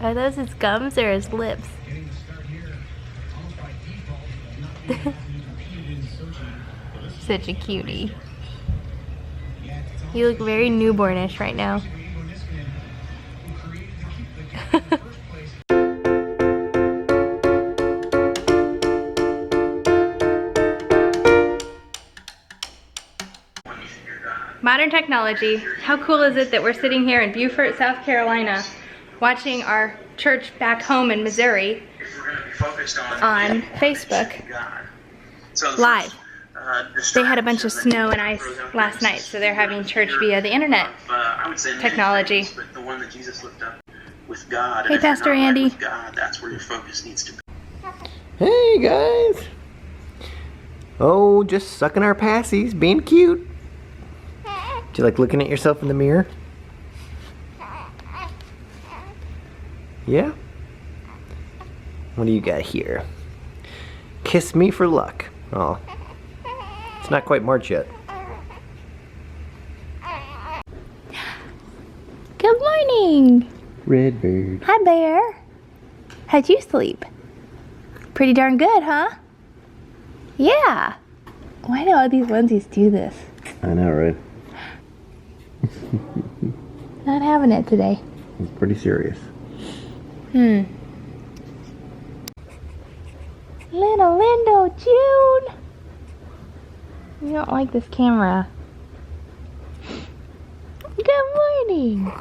Are those his gums or his lips? Such a cutie. You look very newbornish right now. Modern technology. How cool is it that we're sitting here in Beaufort, South Carolina, watching our church back home in Missouri on Facebook live. They had a bunch of snow and ice last night, so they're having church via the internet technology. Hey, Pastor Andy. That's where your focus needs to be. Hey guys. Oh, just sucking our passies, being cute. Do you like looking at yourself in the mirror? Yeah? What do you got here? Kiss me for luck. Oh. It's not quite March yet. Good morning. Redbird. Hi, Bear. How'd you sleep? Pretty darn good, huh? Yeah. Why do all these onesies do this? I know, right? Not having it today. It's pretty serious. Little Lindo June. You don't like this camera. Good morning.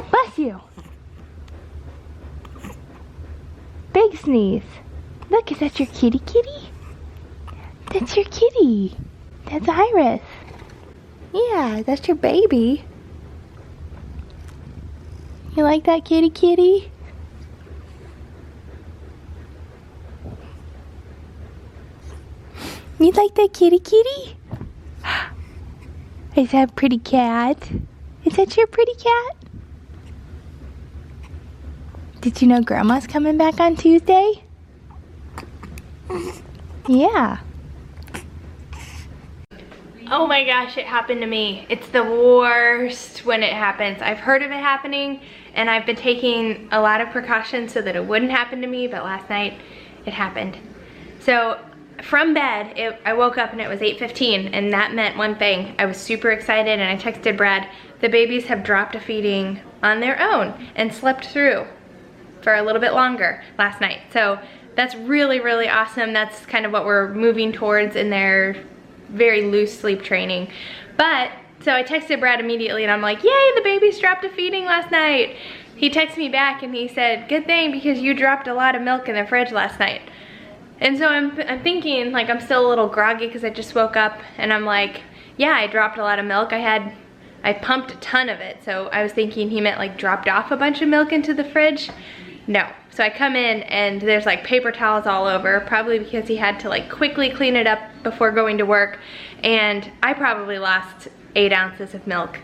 Bless you. Big sneeze. Look, is that your kitty kitty? That's your kitty. That's Iris. Yeah, that's your baby. You like that kitty kitty? You like that kitty kitty? Is that a pretty cat? Is that your pretty cat? Did you know Grandma's coming back on Tuesday? Yeah. Oh my gosh, it happened to me. It's the worst when it happens. I've heard of it happening and I've been taking a lot of precautions so that it wouldn't happen to me, but last night it happened. So from bed, I woke up and it was 8:15 and that meant one thing. I was super excited and I texted Brad, the babies have dropped a feeding on their own and slept through for a little bit longer last night. So that's really, really awesome. That's kind of what we're moving towards in their very loose sleep training. But so I texted Brad immediately and I'm like, yay, the babies dropped a feeding last night. He texted me back and he said, good thing because you dropped a lot of milk in the fridge last night. And so I'm thinking, like, I'm still a little groggy because I just woke up and I'm like, yeah, I dropped a lot of milk. I pumped a ton of it. So I was thinking he meant like dropped off a bunch of milk into the fridge. No. So I come in and there's like paper towels all over, probably because he had to like quickly clean it up before going to work. And I probably lost 8 ounces of milk.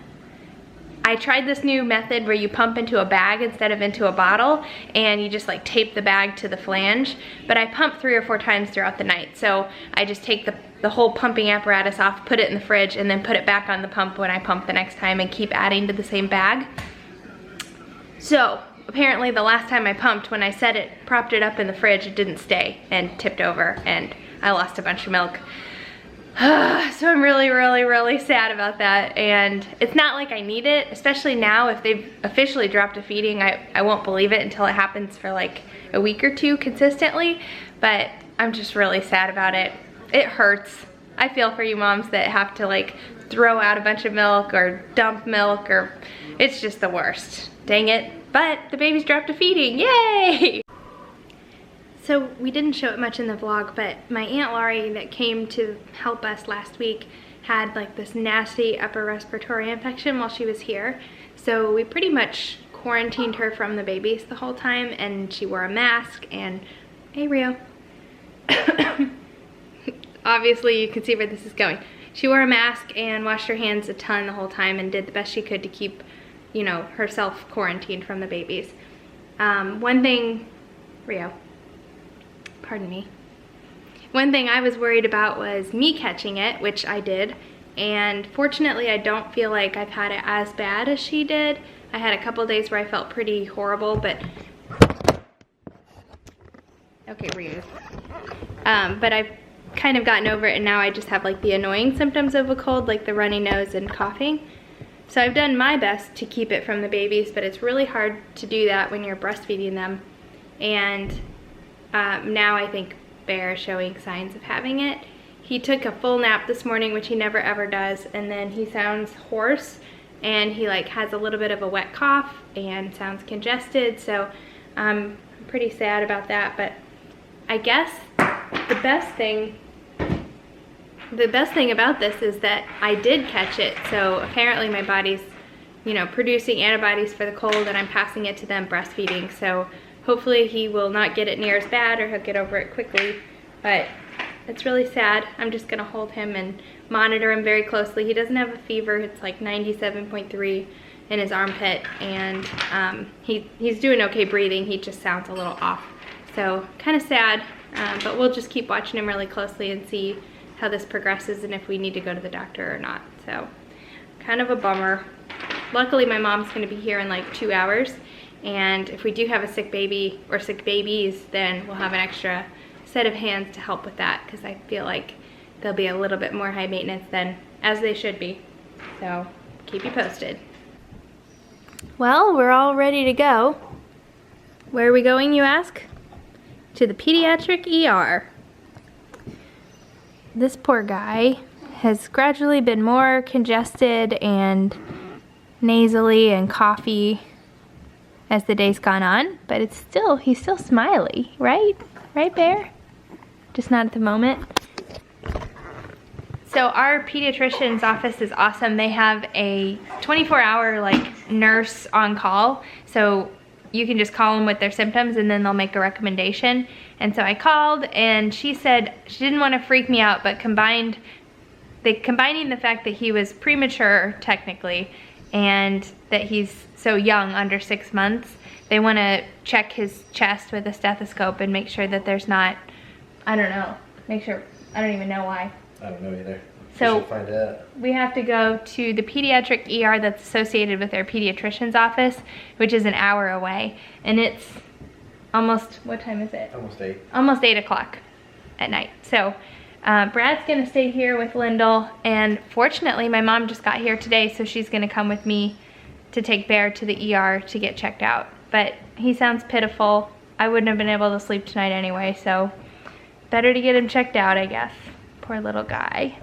I tried this new method where you pump into a bag instead of into a bottle and you just like tape the bag to the flange, but I pumped 3 or 4 times throughout the night. So I just take the whole pumping apparatus off, put it in the fridge, and then put it back on the pump when I pump the next time and keep adding to the same bag. So apparently the last time I pumped, when I set it, propped it up in the fridge, it didn't stay and tipped over and I lost a bunch of milk. So I'm really, really, really sad about that, and it's not like I need it, especially now if they've officially dropped a feeding. I won't believe it until it happens for like a week or 2 consistently, but I'm just really sad about it. It hurts. I feel for you moms that have to like throw out a bunch of milk or dump milk, or it's just the worst. Dang it. But the babies dropped a feeding, yay! So we didn't show it much in the vlog, but my Aunt Laurie that came to help us last week had like this nasty upper respiratory infection while she was here. So we pretty much quarantined her from the babies the whole time, and she wore a mask and, hey Rio. Obviously you can see where this is going. She wore a mask and washed her hands a ton the whole time and did the best she could to keep, you know, herself quarantined from the babies. One thing, Rio, pardon me. One thing I was worried about was me catching it, which I did, And fortunately, I don't feel like I've had it as bad as she did. I had a couple days where I felt pretty horrible, but okay, Ryu. But I've kind of gotten over it, and now I just have like the annoying symptoms of a cold, like the runny nose and coughing. So I've done my best to keep it from the babies, but it's really hard to do that when you're breastfeeding them. And now I think Bear is showing signs of having it. He took a full nap this morning, which he never ever does, and then he sounds hoarse, and he like has a little bit of a wet cough and sounds congested, so I'm pretty sad about that. But I guess the best thing about this is that I did catch it, so apparently my body's, you know, producing antibodies for the cold, and I'm passing it to them breastfeeding, so hopefully he will not get it near as bad, or he'll get over it quickly. But it's really sad. I'm just gonna hold him and monitor him very closely. He doesn't have a fever. It's like 97.3 in his armpit, and he's doing okay breathing. He just sounds a little off. So kind of sad, but we'll just keep watching him really closely and see how this progresses and if we need to go to the doctor or not. So kind of a bummer. Luckily my mom's gonna be here in like 2 hours, and if we do have a sick baby or sick babies, then we'll have an extra set of hands to help with that, because I feel like they'll be a little bit more high maintenance than as they should be. So keep you posted. Well, we're all ready to go. Where are we going, you ask? To the pediatric ER. This poor guy has gradually been more congested and nasally and coughy as the day's gone on, but he's still smiley, right? Right, Bear? Just not at the moment. So our pediatrician's office is awesome. They have a 24-hour like nurse on call, so you can just call them with their symptoms and then they'll make a recommendation. And so I called, and she said she didn't want to freak me out, but combining the fact that he was premature technically and that he's so young, under 6 months, they want to check his chest with a stethoscope and make sure that there's not, I don't know, I don't even know why. I don't know either. So we should find out. We have to go to the pediatric ER that's associated with their pediatrician's office, which is an hour away. And it's almost, what time is it? Almost 8. Almost 8 o'clock at night. So Brad's gonna stay here with Lyndall, and fortunately my mom just got here today, so she's gonna come with me to take Bear to the ER to get checked out. But he sounds pitiful. I wouldn't have been able to sleep tonight anyway, so better to get him checked out, I guess. Poor little guy.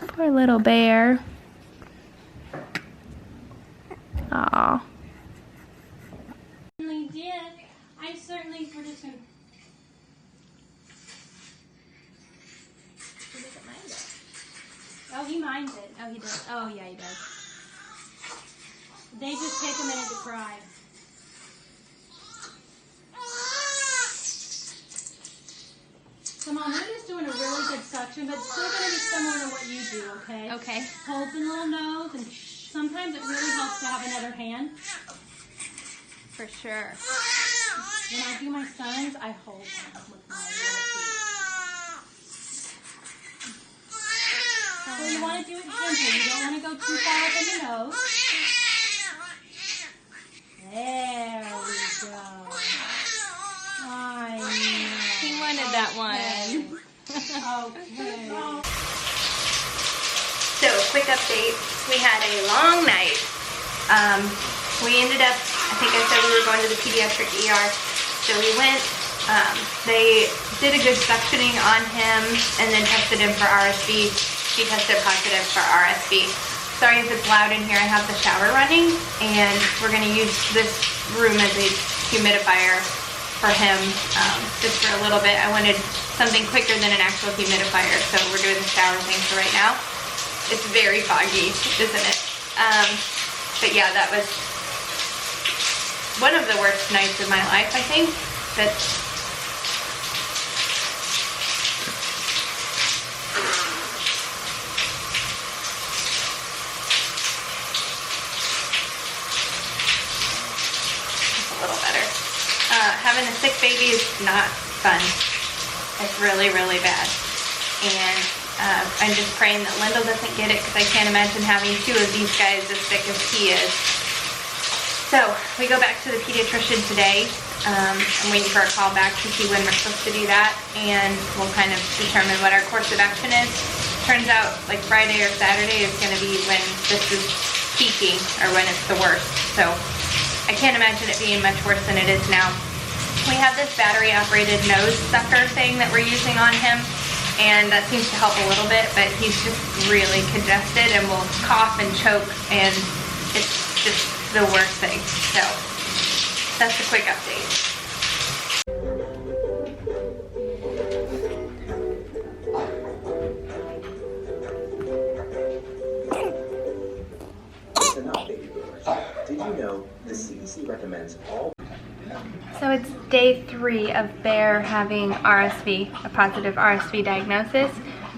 Poor little Bear. Aw. Certainly did. I certainly for this one. He doesn't mind it. Oh, he minds it. Oh, he does. Oh, yeah, he does. They just take a minute to cry. Come on, we're just doing a really good suction, but it's still going to be similar to what you do, okay? Okay. Hold the little nose, and sometimes it really helps to have another hand. For sure. When I do my sons, I hold them with my little feet. So you want to do it gently. You don't want to go too far up in the nose. There we go. I know. He wanted that one. Okay. So, quick update. We had a long night. We ended up, I think I said we were going to the pediatric ER. So we went, they did a good suctioning on him and then tested him for RSV. He tested positive for RSV. Sorry if it's loud in here. I have the shower running, and we're going to use this room as a humidifier for him just for a little bit. I wanted something quicker than an actual humidifier, so we're doing the shower thing for right now. It's very foggy, isn't it? But yeah, that was one of the worst nights of my life, I think. But a little better. Having a sick baby is not fun. It's really, really bad. And I'm just praying that Lyndall doesn't get it because I can't imagine having two of these guys as thick as he is. So we go back to the pediatrician today. I'm waiting for a call back to see when we're supposed to do that, and we'll kind of determine what our course of action is. Turns out like Friday or Saturday is going to be when this is peaking, or when it's the worst. So I can't imagine it being much worse than it is now. We have this battery operated nose sucker thing that we're using on him, and that seems to help a little bit, but he's just really congested and will cough and choke, and it's just the worst thing. So that's a quick update. Did you know the CDC recommends all... So it's day 3 of Bear having RSV, a positive RSV diagnosis.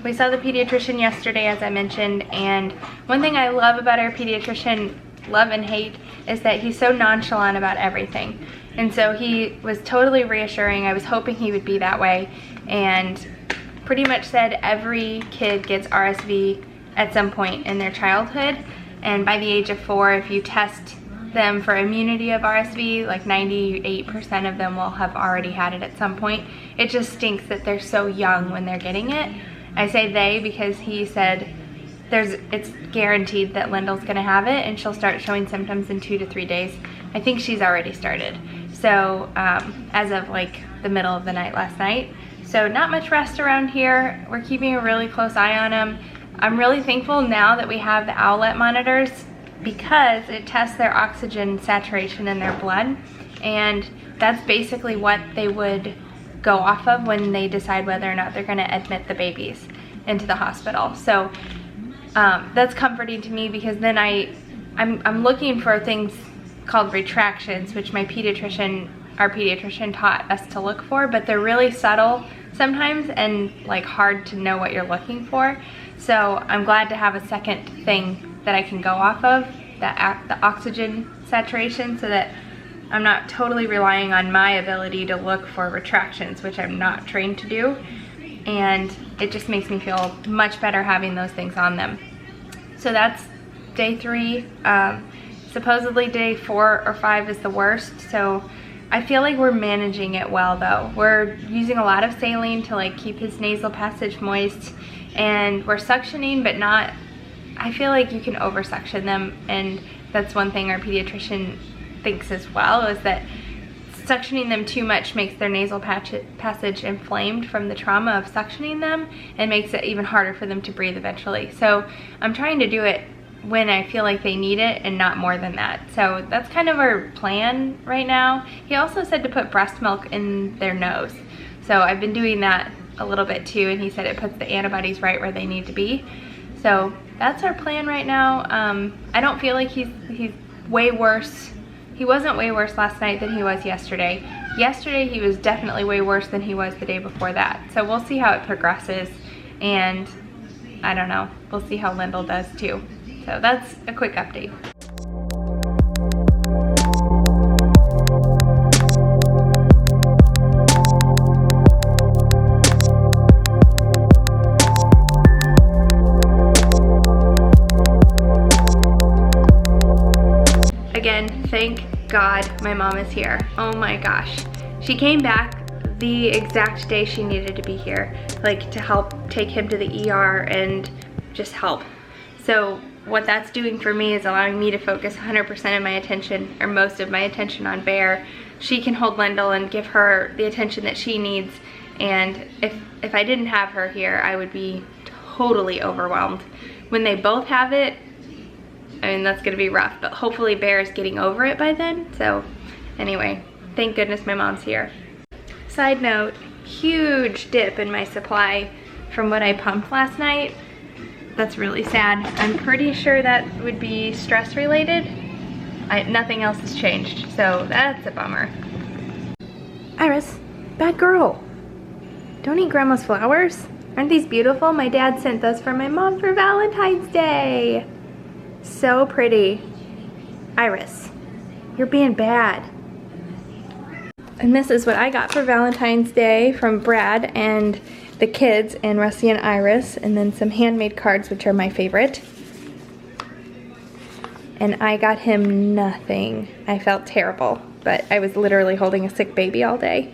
We saw the pediatrician yesterday, as I mentioned, and one thing I love about our pediatrician, love and hate, is that he's so nonchalant about everything. And so he was totally reassuring. I was hoping he would be that way, and pretty much said every kid gets RSV at some point in their childhood, and by the age of 4, if you test them for immunity of RSV, like 98% of them will have already had it at some point. It just stinks that they're so young when they're getting it. I say they because he said it's guaranteed that Lyndall's gonna have it and she'll start showing symptoms in 2 to 3 days. I think she's already started. So as of like the middle of the night last night. So not much rest around here. We're keeping a really close eye on him. I'm really thankful now that we have the Owlet monitors, because it tests their oxygen saturation in their blood, and that's basically what they would go off of when they decide whether or not they're going to admit the babies into the hospital. So that's comforting to me, because then I'm looking for things called retractions, which our pediatrician taught us to look for, but they're really subtle sometimes and like hard to know what you're looking for. So I'm glad to have a second thing that I can go off of, the oxygen saturation, so that I'm not totally relying on my ability to look for retractions, which I'm not trained to do. And it just makes me feel much better having those things on them. So that's day 3. Supposedly day 4 or 5 is the worst. So I feel like we're managing it well though. We're using a lot of saline to like keep his nasal passage moist, and we're suctioning, but not, I feel like you can over suction them, and that's one thing our pediatrician thinks as well, is that suctioning them too much makes their nasal passage inflamed from the trauma of suctioning them, and makes it even harder for them to breathe eventually. So I'm trying to do it when I feel like they need it and not more than that. So that's kind of our plan right now. He also said to put breast milk in their nose. So I've been doing that a little bit too, and he said it puts the antibodies right where they need to be. So that's our plan right now. I don't feel like he's way worse. He wasn't way worse last night than he was yesterday. Yesterday he was definitely way worse than he was the day before that. So we'll see how it progresses, and I don't know, we'll see how Lyndall does too. So that's a quick update. Again, thank God my mom is here. Oh my gosh. She came back the exact day she needed to be here, like to help take him to the ER and just help. So what that's doing for me is allowing me to focus 100% of my attention, or most of my attention, on Bear. She can hold Lyndall and give her the attention that she needs, and if I didn't have her here, I would be totally overwhelmed. When they both have it, I mean, that's gonna be rough, but hopefully Bear is getting over it by then. So anyway, thank goodness my mom's here. Side note, huge dip in my supply from what I pumped last night. That's really sad. I'm pretty sure that would be stress related. Nothing else has changed, so that's a bummer. Iris, bad girl. Don't eat grandma's flowers. Aren't these beautiful? My dad sent those for my mom for Valentine's Day. So pretty. Iris, you're being bad. And this is what I got for Valentine's Day from Brad, and the kids and Rusty and Iris, and then some handmade cards, which are my favorite. And I got him nothing. I felt terrible, but I was literally holding a sick baby all day.